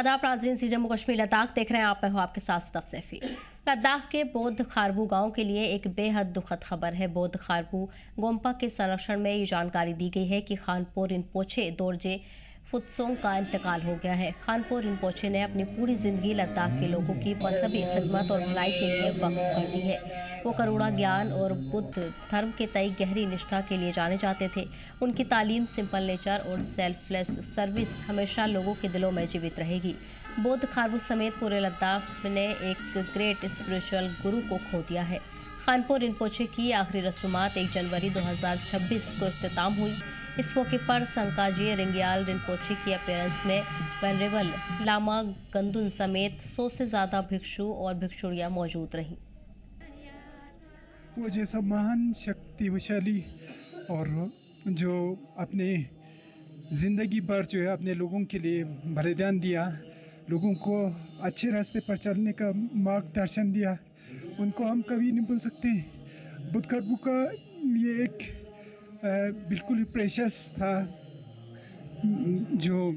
आदाब नाज़रीन, सी जम्मू कश्मीर लद्दाख देख रहे हैं आप। मैं हूँ आपके साथ सदफ सैफी। लद्दाख के बौद्ध खारबू गांव के लिए एक बेहद दुखद खबर है। बौद्ध खारबू गोम्पा के संरक्षण में ये जानकारी दी गई है कि खानपो रिनपोचे दोरजे फुत्सोंग का इंतकाल हो गया है। खानपो रिनपोचे ने अपनी पूरी जिंदगी लद्दाख के लोगों की मजहबी खिदमत और भलाई के लिए वक्फ कर दी है। वो करुणा, ज्ञान और बुद्ध धर्म के तय गहरी निष्ठा के लिए जाने जाते थे। उनकी तालीम, सिंपल नेचर और सेल्फलेस सर्विस हमेशा लोगों के दिलों में जीवित रहेगी। बौद्ध खारबू समेत पूरे लद्दाख ने एक ग्रेट स्पिरिचुअल गुरु को खो दिया है। खानपो रिनपोचे की आखिरी रसूमात 1 जनवरी 2026 को इख्तिताम हुई। इस मौके पर संकाजी रिंग्याल रिनपोचे की अपीयरेंस में वेनरेबल लामा गंदुन समेत 100 से ज़्यादा भिक्षु और भिक्षुड़ियाँ मौजूद रहीं। वो जैसा महान शक्तिशाली और जो अपने ज़िंदगी भर जो है अपने लोगों के लिए बलिदान दिया, लोगों को अच्छे रास्ते पर चलने का मार्गदर्शन दिया, उनको हम कभी नहीं भूल सकते। बुद्ध खारबू का ये एक बिल्कुल प्रेशियस था। जो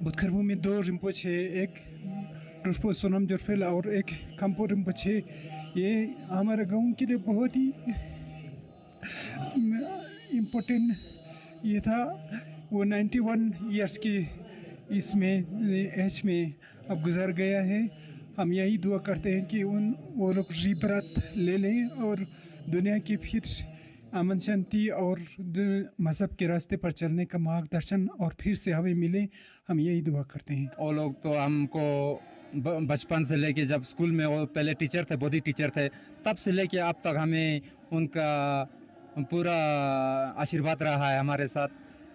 बुद्ध खारबू में 2 रिम्पोचे, एक रुस्पो सोनम जोरफेल और एक खानपो रिम्पोचे, ये हमारे गाँव के लिए बहुत ही इम्पोर्टेंट ये था। वो 91 इयर्स के इसमें एज में अब गुजर गया है। हम यही दुआ करते हैं कि वो लोग रीबर्थ ले लें और दुनिया की फिर अमन शांति और मज़हब के रास्ते पर चलने का मार्गदर्शन और फिर से हमें मिले। हम यही दुआ करते हैं। वो लोग तो हमको बचपन से लेके, जब स्कूल में वो पहले टीचर थे, बौद्धिक टीचर थे, तब से लेके अब तक हमें उनका पूरा आशीर्वाद रहा है हमारे साथ।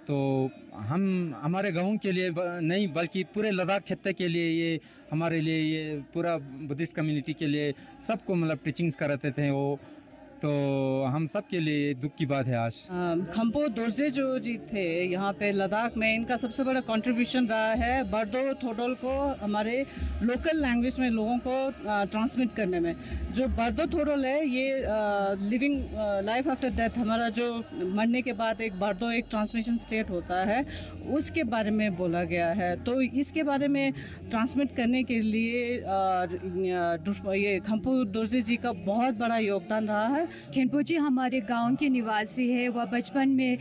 तो हम हमारे गाँव के लिए नहीं बल्कि पूरे लद्दाख खित्ते के लिए, ये हमारे लिए, ये पूरा बुद्धिस्ट कम्युनिटी के लिए सबको मतलब टीचिंग्स कराते थे वो। तो हम सब के लिए दुख की बात है आज। खानपो दोरजे जो जी थे यहाँ पे लद्दाख में, इनका सबसे बड़ा कंट्रीब्यूशन रहा है बर्दो थोडोल को हमारे लोकल लैंग्वेज में लोगों को ट्रांसमिट करने में। जो बर्दो थोडोल है ये लिविंग लाइफ आफ्टर डेथ, हमारा जो मरने के बाद एक बर्दो एक ट्रांसमिशन स्टेट होता है, उसके बारे में बोला गया है। तो इसके बारे में ट्रांसमिट करने के लिए ये खानपो दोरजे जी का बहुत बड़ा योगदान रहा है। खिनपोचे हमारे गांव के निवासी है। वह बचपन में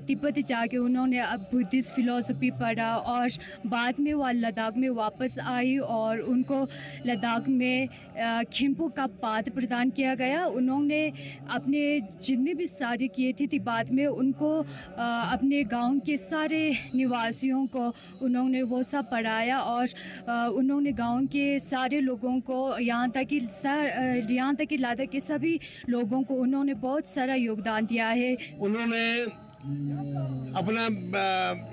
तिब्बत जाके उन्होंने अब बुद्धिस्ट फिलॉसफी पढ़ा और बाद में वह लद्दाख में वापस आई और उनको लद्दाख में खिनपो का पद प्रदान किया गया। उन्होंने अपने जितने भी सारे किए थे बाद में उनको अपने गांव के सारे निवासियों को उन्होंने वो सब पढ़ाया और उन्होंने गांव के सारे लोगों को यहाँ तक कि लद्दाख के सभी लोगों को उन्होंने बहुत सारा योगदान दिया है। उन्होंने अपना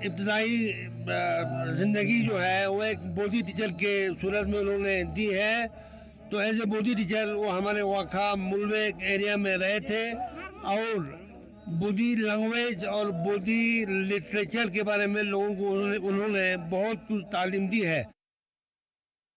इब्तदाई ज़िंदगी जो है वो एक बोधी टीचर के सूरत में उन्होंने दी है। तो एज ए बोधी टीचर वो हमारे वाखा मुलवे एरिया में रहे थे और बोधी लैंग्वेज और बोधी लिटरेचर के बारे में लोगों को उन्होंने बहुत कुछ तालीम दी है।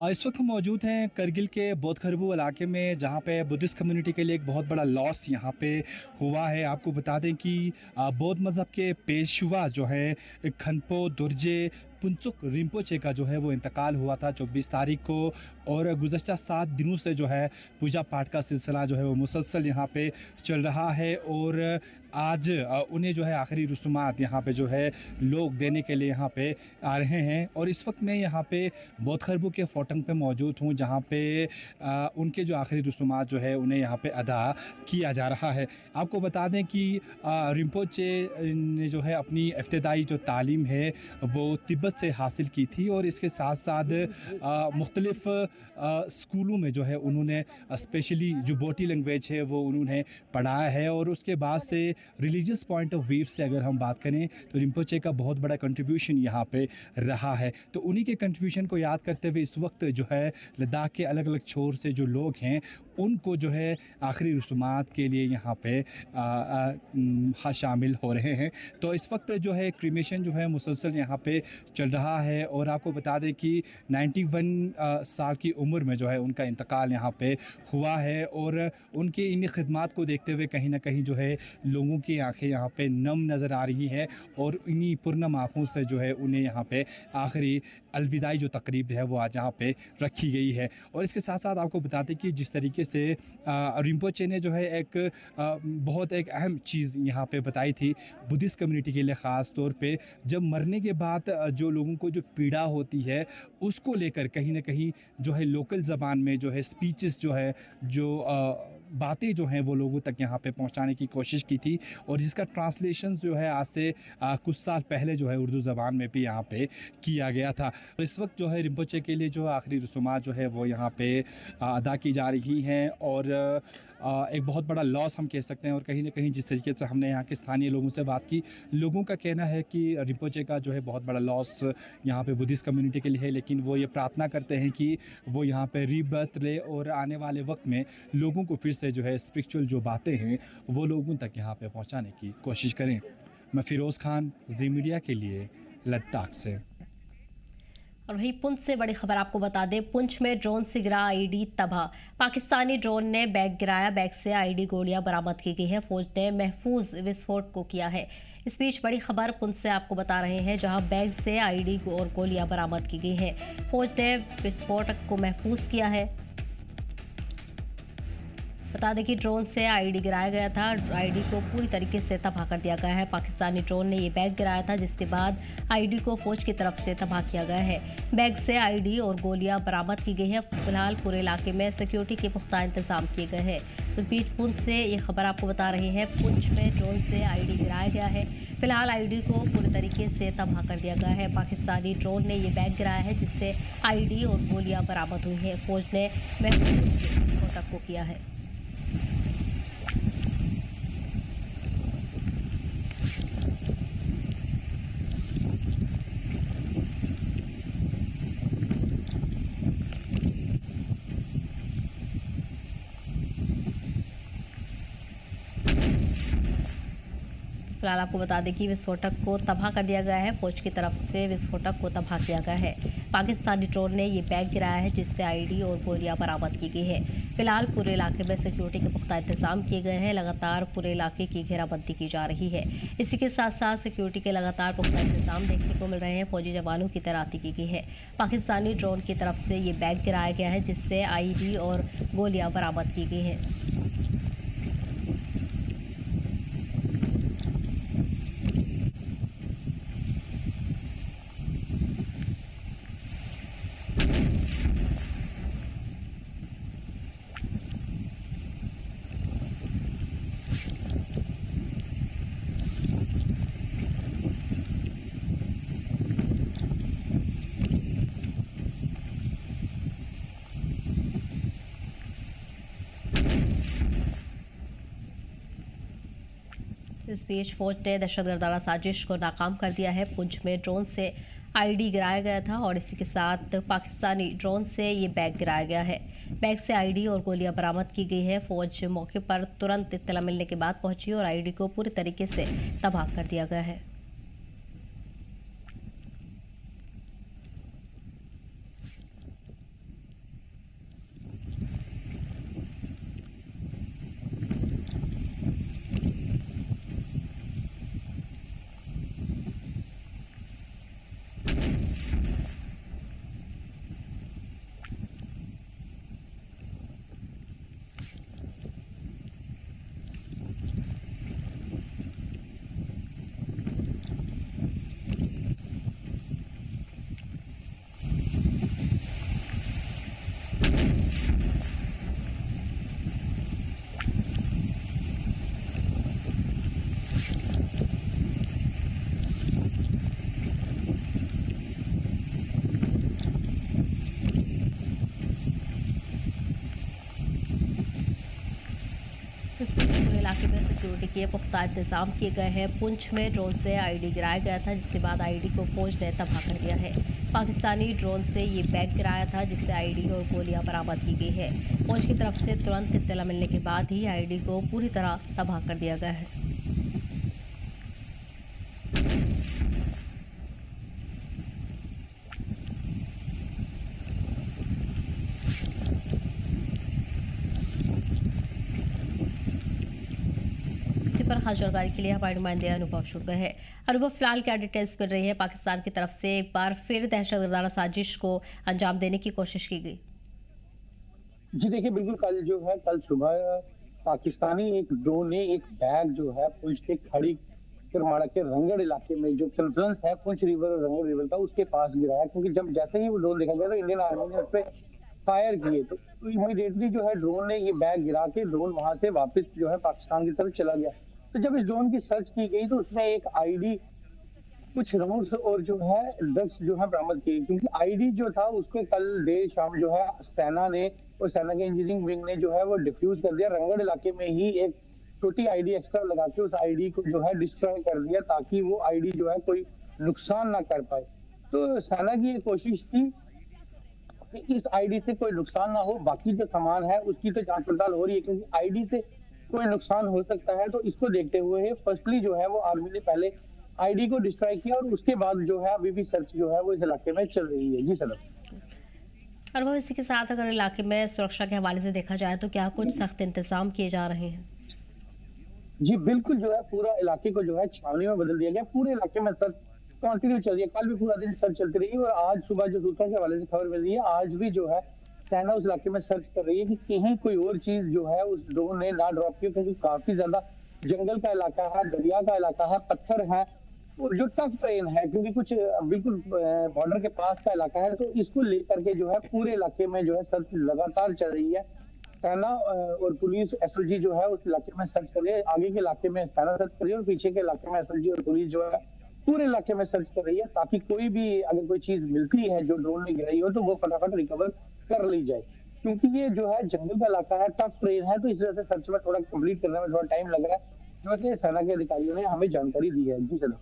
इस वक्त हम मौजूद हैं करगिल के बौद्ध खारबू इलाके में, जहाँ पे बुद्धिस्ट कम्युनिटी के लिए एक बहुत बड़ा लॉस यहाँ पे हुआ है। आपको बता दें कि बौद्ध मज़हब के पेशवा जो है खानपो दोरजे पुंचुक रिम्पोचे का जो है वो इंतकाल हुआ था 24 तारीख को। और गुज़श्ता 7 दिनों से जो है पूजा पाठ का सिलसिला जो है वो मुसलसल यहाँ पे चल रहा है और आज उन्हें जो है आखिरी रसूमात यहाँ पे जो है लोग देने के लिए यहाँ पे आ रहे हैं। और इस वक्त मैं यहाँ पे बौद्ध खारबू के फोटंग पे मौजूद हूँ, जहाँ पे उनके जो आखिरी रसूमात जो है उन्हें यहाँ पे अदा किया जा रहा है। आपको बता दें कि रिम्पोचे ने जो है अपनी इब्तदाई जो तालीम है वो तिब्बत से हासिल की थी और इसके साथ साथ मुख्तलिफ़ स्कूलों में जो है उन्होंने स्पेशली जो बोटी लैंग्वेज है वो उन्होंने पढ़ाया है। और उसके बाद से रिलीजियस पॉइंट ऑफ व्यू से अगर हम बात करें तो रिम्पोचे का बहुत बड़ा कंट्रीब्यूशन यहाँ पे रहा है। तो उन्हीं के कंट्रीब्यूशन को याद करते हुए इस वक्त जो है लद्दाख के अलग अलग छोर से जो लोग हैं उनको जो है आखिरी रसूमात के लिए यहाँ पे शामिल हो रहे हैं। तो इस वक्त जो है क्रीमेशन जो है मुसलसल यहाँ पे चल रहा है। और आपको बता दें कि 91 साल की उम्र में जो है उनका इंतकाल यहाँ पे हुआ है। और उनकी इन खिदमात को देखते हुए कहीं ना कहीं जो है लोगों की आंखें यहाँ पे नम नज़र आ रही हैं और इन्हीं पुरनम आँखों से जो है उन्हें यहाँ पे आखिरी अलविदाई जो तकरीब है वो आज यहाँ पे रखी गई है। और इसके साथ साथ आपको बता दें कि जिस तरीके से रिम्पोचे ने जो है एक बहुत एक अहम चीज़ यहाँ पे बताई थी बुद्धिस्ट कम्युनिटी के लिए, ख़ास तौर पे जब मरने के बाद जो लोगों को जो पीड़ा होती है उसको लेकर कहीं ना कहीं जो है लोकल ज़बान में जो है स्पीचेस जो है जो बातें जो हैं वो लोगों तक यहाँ पे पहुँचाने की कोशिश की थी, और जिसका ट्रांसलेशन जो है आज से कुछ साल पहले जो है उर्दू ज़बान में भी यहाँ पे किया गया था। तो इस वक्त जो है रिम्पोचे के लिए जो आखिरी रसूमात जो है वो यहाँ पे अदा की जा रही हैं, और एक बहुत बड़ा लॉस हम कह सकते हैं। और कहीं ना कहीं जिस तरीके से हमने यहाँ के स्थानीय लोगों से बात की, लोगों का कहना है कि रिम्पोचे का जो है बहुत बड़ा लॉस यहाँ पे बुद्धिस्ट कम्युनिटी के लिए है, लेकिन वो ये प्रार्थना करते हैं कि वो यहाँ पे रीबर्थ ले और आने वाले वक्त में लोगों को फिर से जो है स्पिरिचुअल जो बातें हैं वो लोगों तक यहाँ पे पहुँचाने की कोशिश करें। मैं फ़िरोज़ खान, जी मीडिया के लिए, लद्दाख से। और वहीं पुंछ से बड़ी खबर आपको बता दें, पुंछ में ड्रोन से गिरा आईडी तबाह। पाकिस्तानी ड्रोन ने बैग गिराया, बैग से आईडी गोलियां बरामद की गई है। फौज ने महफूज विस्फोट को किया है। इस बीच बड़ी खबर पुंछ से आपको बता रहे हैं, जहां बैग से आईडी और गोलियां बरामद की गई है। फौज ने विस्फोटक को महफूज किया है। बता दें कि ड्रोन से आईडी गिराया गया था, आईडी को पूरी तरीके से तबाह कर दिया गया है। पाकिस्तानी ड्रोन ने ये बैग गिराया था, जिसके बाद आईडी को फौज की तरफ से तबाह किया गया है। बैग से आईडी और गोलियां बरामद की गई हैं। फिलहाल पूरे इलाके में सिक्योरिटी के पुख्ता इंतजाम किए गए हैं। इस बीच पुंछ से ये खबर आपको बता रहे हैं, पुंछ में ड्रोन से आईडी गिराया गया है। फिलहाल आईडी को पूरी तरीके से तबाह कर दिया गया है। पाकिस्तानी ड्रोन ने ये बैग गिराया है, जिससे आईडी और गोलियां बरामद हुई हैं। फौज ने महफूज विस्फोटक को किया है। फिलहाल आपको बता दें कि विस्फोटक को तबाह कर दिया गया है। फौज की तरफ से विस्फोटक को तबाह किया गया है। पाकिस्तानी ड्रोन ने ये बैग गिराया है, जिससे आईडी और गोलियां बरामद की गई है। फिलहाल पूरे इलाके में सिक्योरिटी के पुख्ता इंतजाम किए गए हैं। लगातार पूरे इलाके की घेराबंदी की जा रही है। इसी के साथ साथ सिक्योरिटी के लगातार पुख्ता इंतजाम देखने को मिल रहे हैं। फौजी जवानों की तैनाती की गई है। पाकिस्तानी ड्रोन की तरफ से ये बैग गिराया गया है, जिससे आईडी और गोलियां बरामद की गई हैं। इस बीच फौज ने दहशतगर्दाना साजिश को नाकाम कर दिया है। पुंछ में ड्रोन से आईडी गिराया गया था, और इसी के साथ पाकिस्तानी ड्रोन से ये बैग गिराया गया है। बैग से आईडी और गोलियां बरामद की गई है। फौज मौके पर तुरंत इत्तला मिलने के बाद पहुंची और आईडी को पूरी तरीके से तबाह कर दिया गया है। इस बीच पूरे इलाके में सिक्योरिटी के पुख्ता इंतजाम किए गए हैं। पुंछ में ड्रोन से आईडी गिराया गया था, जिसके बाद आईडी को फौज ने तबाह कर दिया है। पाकिस्तानी ड्रोन से ये बैग गिराया था, जिससे आईडी और गोलियां बरामद की गई है। फौज की तरफ से तुरंत इत्तला मिलने के बाद ही आईडी को पूरी तरह तबाह कर दिया गया है। इसी पर खास जानकारी के लिए हमारे नुमाइंदे अनुभव जुड़ गए हैं। और वो फिलहाल क्या डिटेल्स मिल रही है? पाकिस्तान की तरफ से एक बार फिर दहशतगर्दाना साजिश को अंजाम देने की कोशिश की गई। जी देखिए, बिल्कुल कल सुबह पाकिस्तानी एक ड्रोन ने एक बैग जो है पुंछ के खड़ी किरमाड़ा के रंगड़ इलाके में जो कन्फ्लुएंस है पुंछ रिवर और रंगड़ रिवर का उसके पास गिराया, क्योंकि जब जैसे ही वो ड्रोन देखा गया तो इंडियन आर्मी ने उस पर फायर किए, तो इमीडिएटली जो है ड्रोन ने ये बैग गिरा के ड्रोन वहां से वापस जो है पाकिस्तान की तरफ चला गया। तो जब इस ड्रोन की सर्च की गई तो उसने एक आईडी, कुछ राउंड्स और जो है ड्रग्स जो है बरामद किए, क्योंकि आईडी जो था उसको कल देर शाम जो है सेना ने और सेना के इंजीनियरिंग विंग ने जो है वो डिफ्यूज कर दिया। रंगड़ इलाके में ही एक छोटी आईडी एक्स्ट्रा लगा के उस आईडी को जो है डिस्ट्रॉय कर दिया, ताकि वो आईडी जो है कोई नुकसान ना कर पाए। तो सेना की ये कोशिश थी कि इस आईडी से कोई नुकसान ना हो, बाकी जो सामान है उसकी तो जांच पड़ताल हो रही है, क्योंकि आईडी से कोई नुकसान हो सकता है। तो इसको देखते हुए फर्स्टली जो है वो आर्मी ने पहले आईडी को डिस्ट्रॉय किया और उसके बाद जो है अभी भी सर्च जो है वो इस इलाके में चल रही है। जी सर। और वो इसी के साथ अगर इलाके में सुरक्षा के हवाले से देखा जाए तो क्या कुछ सख्त इंतजाम किए जा रहे हैं? जी बिल्कुल, जो है पूरा इलाके को जो है छावनी में बदल दिया गया। पूरे इलाके में सर्च कंटिन्यू चल रही है, कल भी पूरा दिन सर्च चलती रही और आज सुबह जो सूत्रों के हवाले से खबर मिल रही है आज भी जो है सेना उस इलाके में सर्च कर रही है कि कहीं कोई और चीज जो है उस ड्रोन ने ना ड्रॉप की, क्योंकि काफी ज्यादा जंगल का इलाका है, दरिया का इलाका है, पत्थर है और जो टफ ट्रेन है, क्योंकि कुछ बिल्कुल बॉर्डर के पास का इलाका है। तो इसको लेकर के जो है पूरे इलाके में जो है सर्च लगातार चल रही है। सेना और पुलिस एसओजी जो है उस इलाके में सर्च कर रही है, आगे के इलाके में सेना सर्च कर रही है और पीछे के इलाके में एसओजी और पुलिस जो है पूरे इलाके में सर्च कर रही है, ताकि कोई भी अगर कोई चीज मिलती है जो ड्रोन ने गिराई हो तो वो फटाफट रिकवर कर ली जाए, क्योंकि ये जो है जंगल का इलाका है, टफ ट्रेन है, तो इस वजह से सर्च में थोड़ा कंप्लीट करने में थोड़ा टाइम लग रहा है, जो सेना के अधिकारियों ने हमें जानकारी दी है। जी सर।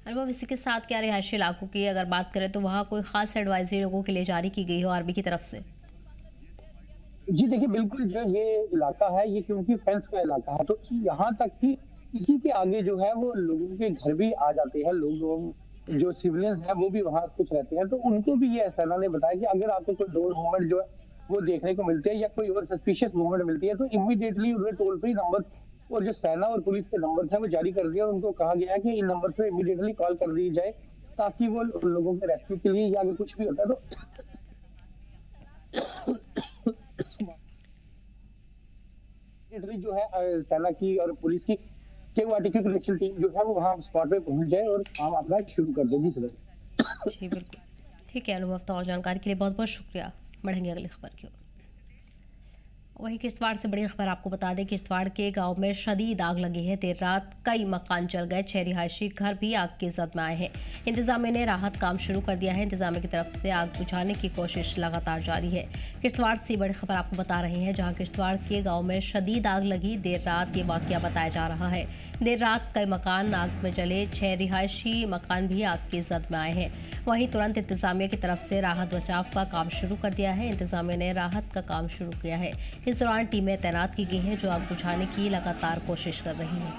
अनुभव, इसी के साथ क्या रिहायशी इलाकों की अगर बात करें तो वहाँ कोई खास एडवाइजरी लोगों के लिए जारी की गई हो आर्मी की तरफ से? जी देखिए, बिल्कुल जो ये इलाका है ये क्योंकि फेंस का इलाका है, तो यहाँ तक कि इसी के आगे जो है वो लोगों के घर भी आ जाते हैं, लोग जो सिविलियंस हैं वो भी वहाँ कुछ रहते हैं, तो उनको भी ये सेना ने बताया कि अगर आपको कोई ड्रोन मूवमेंट जो है वो देखने को मिलती है या कोई और सस्पिशियस मूवमेंट मिलती है तो इमीडिएटली उन्हें टोल फ्री नंबर और जो सेना और पुलिस के नंबर है वो जारी कर दिया और उनको कहा गया है कि इन नंबर पे इमीडिएटली कॉल कर दी जाए, ताकि वो लोगों के रेस्क्यू के लिए या अगर कुछ भी होता है तो जो है सेना की और पुलिस की केवाटीक्यू कलेक्शन टीम जो है वो वहाँ स्पॉट पे पहुंच जाए और काम अपना शुरू कर दे। जी सर। जी बिल्कुल, ठीक है अनुभव, तो और जानकारी के लिए बहुत बहुत शुक्रिया। बढ़ेंगे अगली खबर की ओर। वहीं किश्तवाड़ से बड़ी खबर आपको बता दें, किश्तवाड़ के गांव में शदीद आग लगी है। देर रात कई मकान जल गए, 6 रिहायशी घर भी आग की जद में आए हैं। इंतजामिया ने राहत काम शुरू कर दिया है। इंतजामिया की तरफ से आग बुझाने की कोशिश लगातार जारी है। किश्तवाड़ से बड़ी खबर आपको बता रहे हैं, जहां किश्तवाड़ के गाँव में शदीद आग लगी। देर रात ये वाकया बताया जा रहा है। देर रात कई मकान आग में जले, 6 रिहायशी मकान भी आग की जद में आए हैं। वहीं तुरंत इंतजामिया की तरफ से राहत बचाव का काम शुरू कर दिया है। इंतजामिया ने राहत का काम शुरू किया है। इस दौरान टीमें तैनात की गई हैं जो आग बुझाने की लगातार कोशिश कर रही हैं।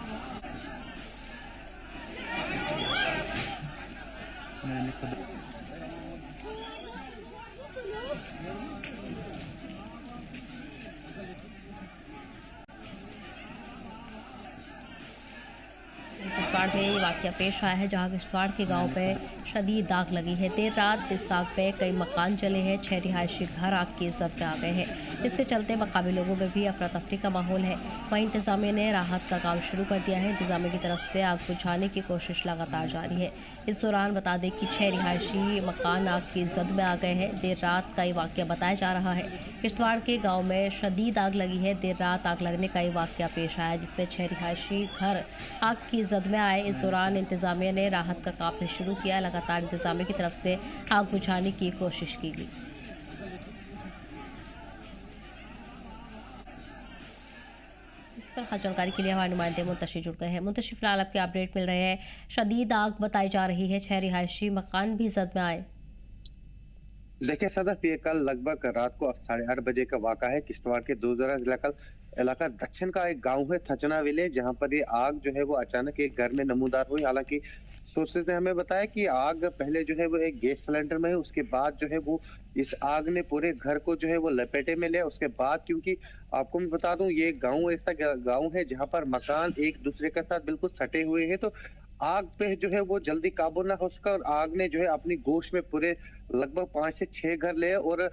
किश्तवाड़ में ये वाकया पेश आया है, जहां किश्तवाड़ के गांव पे शदीद आग लगी है। देर रात इस आग पे कई मकान जले हैं, 6 रिहायशी घर आग की जद में आ गए हैं। इसके चलते मकामी लोगों में भी अफरा तफरी का माहौल है। वहीं इंतजामिया ने राहत का काम शुरू कर दिया है। इंतजामिया की तरफ से आग बुझाने की कोशिश लगातार जारी है। इस दौरान बता दें कि 6 रिहायशी मकान आग की जद में आ गए हैं। देर रात का ये वाकया बताया जा रहा है। किश्तवाड़ के गाँव में शदीद आग लगी है। देर रात आग लगने का ये वाकया पेश आया, जिसमें 6 रिहायशी घर आग की जद में आए। इस दौरान इंतजामिया ने राहत का काम शुरू किया। लगातार इंतजामिया की तरफ से आग बुझाने की कोशिश की गई। इस पर खास जानकारी के लिए हमारे नुमाइंदे मुंतशिर जुड़ गए हैं। मुंतशिर, फिलहाल आपके अपडेट मिल रहे हैं, शदीद आग बताई जा रही है, 6 रिहायशी मकान भी जद में आए। देखिए सदफ, ये कल लगभग रात को 8:30 बजे का वाक़ा है। किश्तवाड़ के दूसरा इलाका दक्षिण का एक गांव है थचना विलेज, जहां पर ये आग जो है वो अचानक एक घर में नमूदार हुई। हालांकि सोर्सेज ने हमें बताया कि आग पहले जो है वो एक गैस सिलेंडर में है, उसके बाद जो है वो इस आग ने पूरे घर को जो है वो लपेटे में लिया। उसके बाद, क्योंकि आपको मैं बता दूं ये गांव ऐसा गांव है जहां पर मकान एक दूसरे के साथ बिल्कुल सटे हुए हैं, तो आग पे जो है वो जल्दी काबू ना हो सका और आग ने जो है अपनी गोश में पूरे लगभग 5 से 6 घर ले और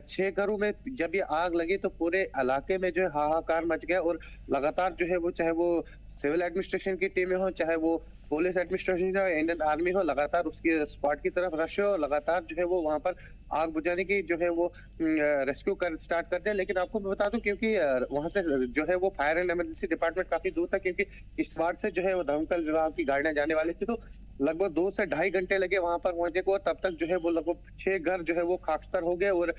6 घरों में जब ये आग लगी तो पूरे इलाके में जो है हाहाकार मच गया और लगातार जो है वो चाहे वो सिविल एडमिनिस्ट्रेशन की टीमें हो, चाहे वो पुलिस एडमिनिस्ट्रेशन हो, इंडियन आर्मी हो, लगातार उसकी स्पॉट की तरफ रश हो और लगातार जो है वो वहां पर आग बुझाने की जो है वो रेस्क्यू कर स्टार्ट करते हैं। लेकिन आपको मैं बता दूं क्योंकि वहां से जो है वो फायर एंड इमरजेंसी डिपार्टमेंट काफी दूर था, क्योंकि किश्तवाड़ से जो है वो दमकल विभाग की गाड़ियां जाने वाली थी, तो लगभग 2 से ढाई घंटे लगे वहां पर पहुंचने को और तब तक जो है वो लगभग 6 घर जो है वो खाकस्तर हो गए। और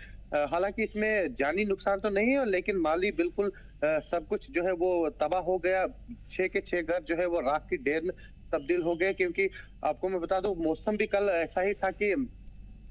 हालांकि इसमें जानी नुकसान तो नहीं है, लेकिन माली बिल्कुल सब कुछ जो है वो तबाह हो गया। 6 के 6 घर जो है वो राख की ढेर में तब्दील हो गए, क्योंकि आपको मैं बता दूं मौसम भी कल ऐसा ही था कि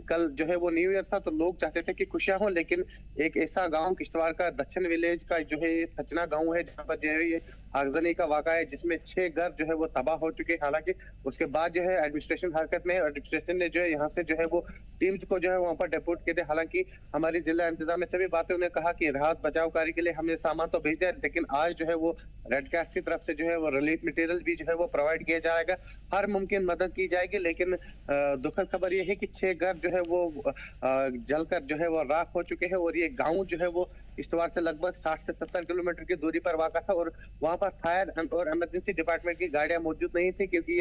कल जो है वो न्यू ईयर था, तो लोग चाहते थे कि खुशियां हो, लेकिन एक ऐसा गांव किश्तवाड़ का दक्षिण विलेज का जो है ये थचना गांव है जहां पर जो है ये आगजनी का वाक़ा है, जिसमें 6 घर जो है वो तबाह हो चुके हैं। हालांकि उसके बाद जो है एडमिनिस्ट्रेशन हरकत में, एडमिनिस्ट्रेशन ने जो है यहाँ से जो है वो टीम्स को जो है वहाँ पर डिपोट किए थे। हालांकि हमारी जिला इंतजाम से भी बातें उन्होंने कहा कि राहत बचाव कार्य के लिए हमने सामान तो भेज दिया, लेकिन आज जो है वो रेड क्रॉस की तरफ से जो है वो रिलीफ मटेरियल भी जो है वो प्रोवाइड किया जाएगा, हर मुमकिन मदद की जाएगी। लेकिन दुखद खबर ये है कि 6 घर जो है वो जलकर जो है वो राख हो चुके हैं और ये गाँव जो है वो किश्तवाड़ से लगभग 60 से 70 किलोमीटर की दूरी पर वाक़ा था और वहां पर फायर और इमरजेंसी डिपार्टमेंट की गाड़ियां मौजूद नहीं थी, क्योंकि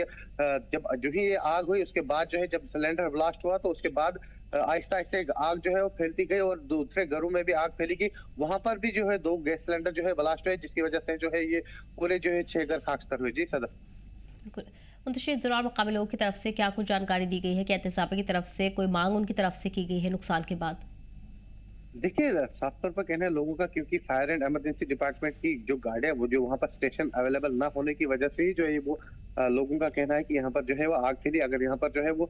जब जो ही ये आग हुई उसके बाद जो है जब सिलेंडर ब्लास्ट हुआ तो उसके बाद आहिस्ता आहिस्ता आग जो है वो फैलती गई और दूसरे घरों में भी आग फैली गई। वहां पर भी जो है 2 गैस सिलेंडर जो है ब्लास्ट हुए, जिसकी वजह से जो है ये पूरे जो है 6 घर खाकस्तर हुए। जी सदर। बिल्कुल मुंतशिर दौरान मुकामी लोगों की तरफ से क्या कुछ जानकारी दी गई है कि एहतसाब की तरफ से कोई मांग उनकी तरफ से की गई है नुकसान के बाद? देखिए साफ तौर पर कहना है लोगों का, क्योंकि फायर एंड इमरजेंसी डिपार्टमेंट की जो गाड़ियां वो जो वहां पर स्टेशन अवेलेबल ना होने की वजह से ही जो है वो लोगों का कहना है कि यहाँ पर जो है वो आग फैली। अगर यहाँ पर जो है वो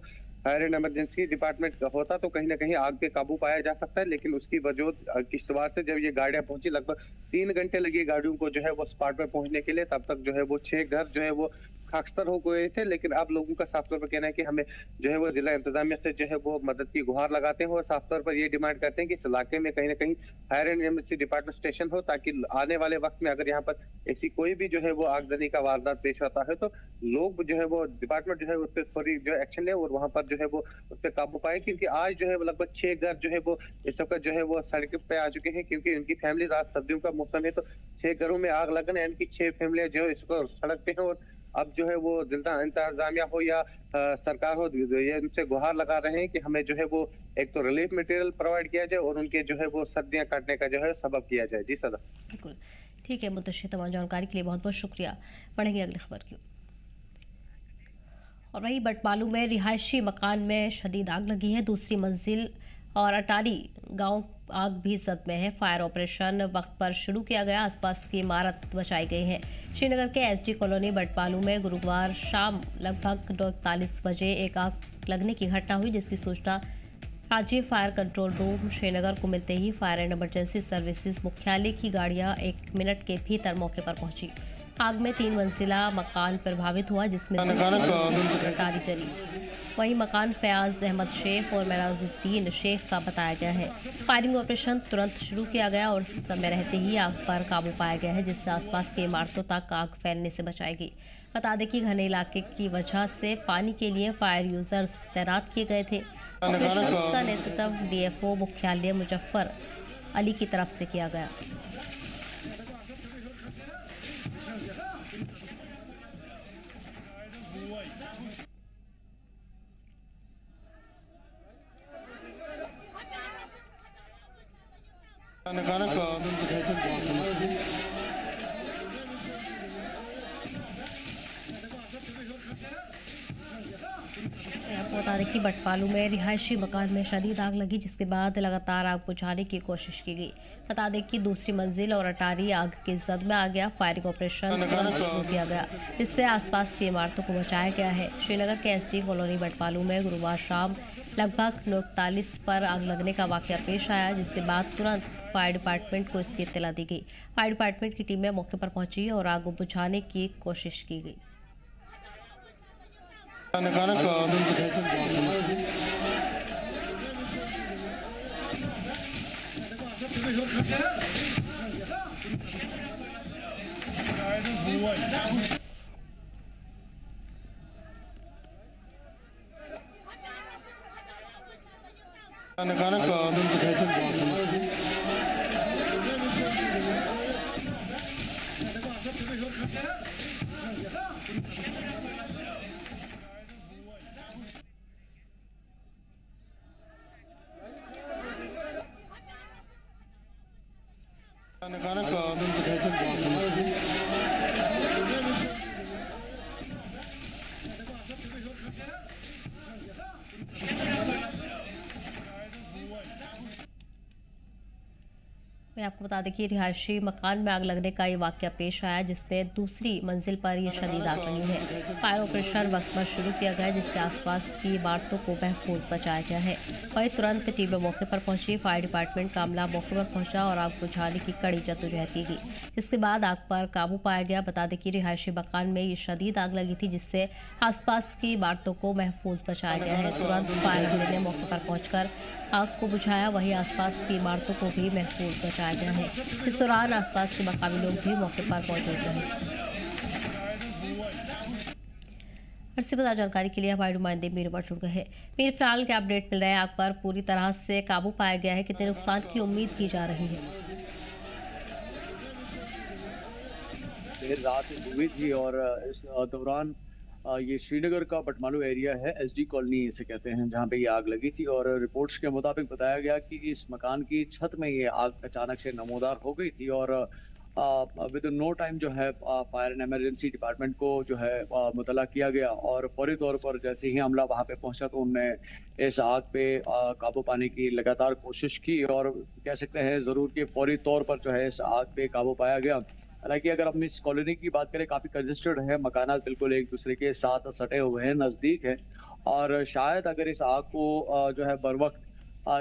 फायर एंड इमरजेंसी डिपार्टमेंट का होता तो कहीं ना कहीं आग पे काबू पाया जा सकता है, लेकिन उसकी वजह किश्तवाड़ से जब ये गाड़ियां पहुंची लगभग 3 घंटे लगे गाड़ियों को जो है वो स्पॉट पर पहुंचने के लिए, तब तक जो है वो 6 घर जो है वो खाकस्तर हो गए थे। लेकिन अब लोगों का साफ तौर पर कहना है कि हमें जो है वो जिला इंतजामिया से जो है वो मदद की गुहार लगाते हैं और साफ तौर पर ये डिमांड करते हैं कि इस इलाके में कहीं ना कहीं fire and emergency department station हो, ताकि आने वाले वक्त में अगर यहाँ पर ऐसी कोई भी जो है वो आगजनी का वारदात पेश आता है तो लोग जो है वो डिपार्टमेंट जो है उस पर थोड़ी जो एक्शन ले और वहां पर जो है वो उस पर काबू पाए। क्योंकि आज जो है वो लगभग 6 घर जो है वो इस वक्त जो है वो सड़क पे आ चुके हैं, क्योंकि उनकी फैमिली आज सर्दियों का मौसम है तो 6 घरों में आग लगने यानी कि 6 फैमिलियां जो है इस वक्त सड़क पे हैं। और अब जो है वो जिला इंतजामिया हो या सरकार हो ये उनसे गुहार लगा रहे हैं कि हमें जो है वो एक तो रिलीफ मटेरियल प्रोवाइड किया जाए और उनके जो है वो सर्दियां काटने का जो है सबब किया जाए। जी सदा। बिल्कुल ठीक है मुंतशिर, तमाम जानकारी के लिए बहुत बहुत शुक्रिया। बढ़ेंगे अगली खबर की। और वही बटमालू में रिहायशी मकान में शदीद आग लगी है, दूसरी मंजिल और अटारी गांव आग भी जद में है। फायर ऑपरेशन वक्त पर शुरू किया गया, आसपास की इमारत बचाई गई है। श्रीनगर के एसडी कॉलोनी बटमालू में गुरुवार शाम लगभग 9:41 बजे एक आग लगने की घटना हुई, जिसकी सूचना राज्य फायर कंट्रोल रूम श्रीनगर को मिलते ही फायर एंड इमरजेंसी सर्विसेज मुख्यालय की गाड़ियां 1 मिनट के भीतर मौके पर पहुंची। आग में 3 मंजिला मकान प्रभावित हुआ, जिसमें अटारी जली। वहीं मकान फयाज अहमद शेख और मेराजुद्दीन शेख का बताया गया है। फायरिंग ऑपरेशन तुरंत शुरू किया गया और समय रहते ही आग पर काबू पाया गया है, जिससे आसपास के इमारतों तक आग फैलने से बचाएगी। बता दें कि घने इलाके की वजह से पानी के लिए फायर यूजर्स तैनात किए गए थे। ऑपरेशन का नेतृत्व डीएफओ मुख्यालय मुजफ्फर अली की तरफ से किया गया। आपको बता दें कि बटमालू में रिहायशी मकान में शदीद आग लगी, जिसके बाद लगातार आग बुझाने की कोशिश की गई। बता दें कि दूसरी मंजिल और अटारी आग की जद में आ गया। फायरिंग ऑपरेशन तुरंत शुरू किया गया, इससे आसपास की इमारतों को बचाया गया है। श्रीनगर के एसडी कॉलोनी बटमालू में गुरुवार शाम लगभग 9:41 पर आग लगने का वाकया पेश आया, जिसके बाद तुरंत फायर डिपार्टमेंट को इसकी इत्तला दी गई। फायर डिपार्टमेंट की टीमें मौके पर पहुंची और आग बुझाने की कोशिश की गई। मैं आपको बता दें कि रिहायशी मकान में आग लगने का ये वाकया पेश आया, जिसमें दूसरी मंजिल पर ये शदीद आग लगी है। फायर ऑपरेशन वक्त पर शुरू किया गया, जिससे आसपास की इमारतों को महफूज बचाया गया है। वहीं तुरंत टीमें मौके पर पहुंची। फायर डिपार्टमेंट का अमला मौके पर पहुंचा और आग बुझाने की कड़ी जद्दोजहद की गई, जिसके बाद आग पर काबू पाया गया। बता दें कि रिहायशी मकान में ये शदीद आग लगी थी, जिससे आसपास की इमारतों को महफूज बचाया गया है। तुरंत फायर अमले ने मौके पर पहुंचकर आग को बुझाया, वहीं आसपास की इमारतों को भी महफूज बचाया गया है। इस दौरान आसपास के मकामी लोग भी मौके पर मौजूद रहे। इससे बता जानकारी के लिए हमारे नुमाइंदे मीर पर जुड़ गए हैं। मीर, फिलहाल क्या अपडेट मिल रहा है? आग पर पूरी तरह से काबू पाया गया है, कितने नुकसान की उम्मीद की जा रही है? देर रात हुई थी और इस दौरान ये श्रीनगर का बटमालू एरिया है, एसडी कॉलोनी इसे कहते हैं, जहाँ पे ये आग लगी थी। और रिपोर्ट्स के मुताबिक बताया गया कि इस मकान की छत में ये आग अचानक से नमूदार हो गई थी और विद नो टाइम जो है फायर एंड इमरजेंसी डिपार्टमेंट को जो है मुतला किया गया और फौरी तौर पर जैसे ही अमला वहाँ पे पहुंचा तो उनने इस आग पे काबू पाने की लगातार कोशिश की और कह सकते हैं ज़रूर कि फौरी तौर पर जो है इस आग पे काबू पाया गया। हालांकि अगर हम इस कॉलोनी की बात करें, काफ़ी कंजेस्टेड है, मकानात बिल्कुल एक दूसरे के साथ सटे हुए हैं, नज़दीक है और शायद अगर इस आग को जो है बर वक्त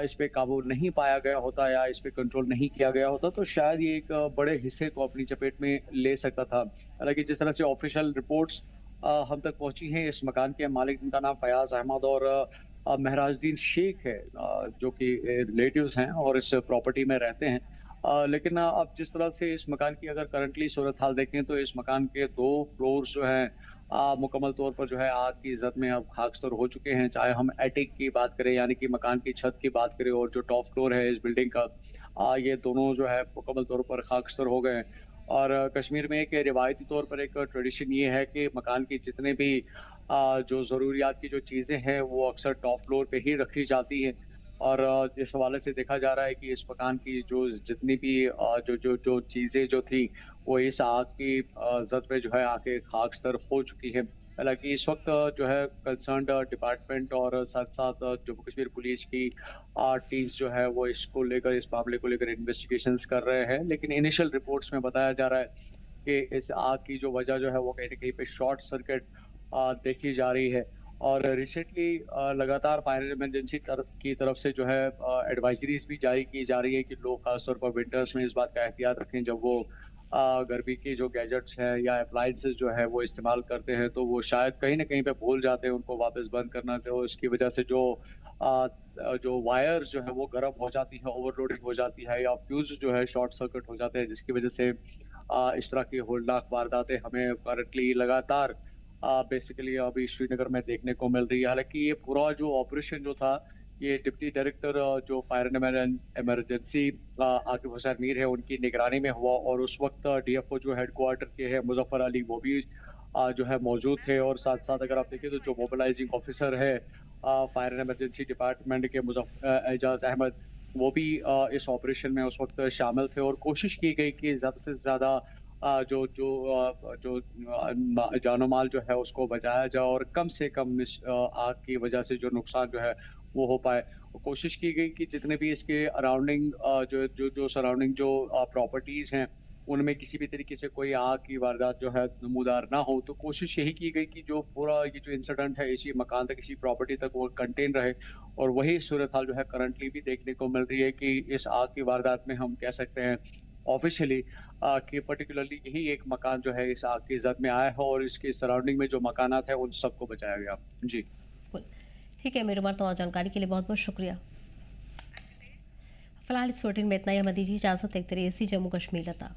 इस पे काबू नहीं पाया गया होता या इस पे कंट्रोल नहीं किया गया होता तो शायद ये एक बड़े हिस्से को अपनी चपेट में ले सकता था। हालांकि जिस तरह से ऑफिशियल रिपोर्ट्स हम तक पहुंची हैं, इस मकान के मालिक, जिनका नाम फयाज अहमद और महराजुद्दीन शेख है, जो कि रिलेटिव्स हैं और इस प्रॉपर्टी में रहते हैं। लेकिन अब जिस तरह से इस मकान की अगर करंटली सूरत हाल देखें तो इस मकान के 2 फ्लोर्स जो हैं मुकम्मल तौर पर जो है आग की ज़द में अब खाकसर हो चुके हैं। चाहे हम एटिक की बात करें यानी कि मकान की छत की बात करें और जो टॉप फ्लोर है इस बिल्डिंग का, ये दोनों जो है मुकम्मल तौर पर खाकसर हो गए हैं। और कश्मीर में एक रिवायती तौर पर एक ट्रेडिशन ये है कि मकान की जितने भी जो ज़रूरियात की जो चीज़ें हैं वो अक्सर टॉप फ्लोर पे ही रखी जाती हैं और इस हवाले से देखा जा रहा है कि इस मकान की जो जितनी भी जो चीज़ें जो थी वो इस आग की जद में जो है आके खाकसर हो चुकी है। हालांकि इस वक्त जो है कंसर्न्ड डिपार्टमेंट और साथ साथ जम्मू कश्मीर पुलिस की टीम्स जो है वो इसको लेकर, इस मामले को लेकर इन्वेस्टिगेशंस कर रहे हैं। लेकिन इनिशियल रिपोर्ट्स में बताया जा रहा है कि इस आग की जो वजह जो है वो कहीं ना कहीं पे शॉर्ट सर्किट देखी जा रही है। और रिसेंटली लगातार फायर इमरजेंसी की तरफ से जो है एडवाइजरीज भी जारी की जा रही है कि लोग खासतौर पर विंटर्स में इस बात का एहतियात रखें, जब वो गर्मी की जो गैजेट्स हैं या अप्लायंसेस जो है वो इस्तेमाल करते हैं तो वो शायद कहीं ना कहीं पे भूल जाते हैं उनको वापस बंद करना, तो इसकी वजह से जो वायर्स जो है वो गर्म हो जाती है, ओवरलोडिंग हो जाती है या फ्यूज जो है शॉर्ट सर्किट हो जाते हैं, जिसकी वजह से इस तरह की होलनाक वारदातें हमें करंटली लगातार बेसिकली अभी श्रीनगर में देखने को मिल रही है। हालांकि ये पूरा जो ऑपरेशन जो था ये डिप्टी डायरेक्टर जो fire and emergency Aqib Hussain Mir है उनकी निगरानी में हुआ और उस वक्त डीएफओ जो हेडक्वार्टर के हैं मुजफ्फर अली वो भी जो है मौजूद थे और साथ साथ अगर आप देखें तो जो मोबिलाइजिंग ऑफिसर है फायर एंड इमरजेंसी डिपार्टमेंट के एजाज अहमद वो भी इस ऑपरेशन में उस वक्त शामिल थे और कोशिश की गई कि ज़्यादा से ज़्यादा जो जानो माल जो है उसको बचाया जाए और कम से कम इस आग की वजह से जो नुकसान जो है वो हो पाए। कोशिश की गई कि जितने भी इसके अराउंडिंग जो सराउंडिंग जो प्रॉपर्टीज़ हैं उनमें किसी भी तरीके से कोई आग की वारदात जो है नमूदार ना हो, तो कोशिश यही की गई कि जो पूरा ये जो इंसिडेंट है इसी मकान तक, इसी प्रॉपर्टी तक वो कंटेन रहे और वही सूरत हाल जो है करंटली भी देखने को मिल रही है कि इस आग की वारदात में हम कह सकते हैं ऑफिशियली कि पर्टिकुलरली यही एक मकान जो है इस आग की जद में आया है और इसके सराउंडिंग में जो मकानात है उन सबको बचाया गया। जी ठीक है, मेरे उमर, तो जानकारी के लिए बहुत बहुत शुक्रिया। फिलहाल इस बुलेटिन में इतना ही, हमें दीजिए इजाज़त। देखते रहिए जम्मू कश्मीर लता।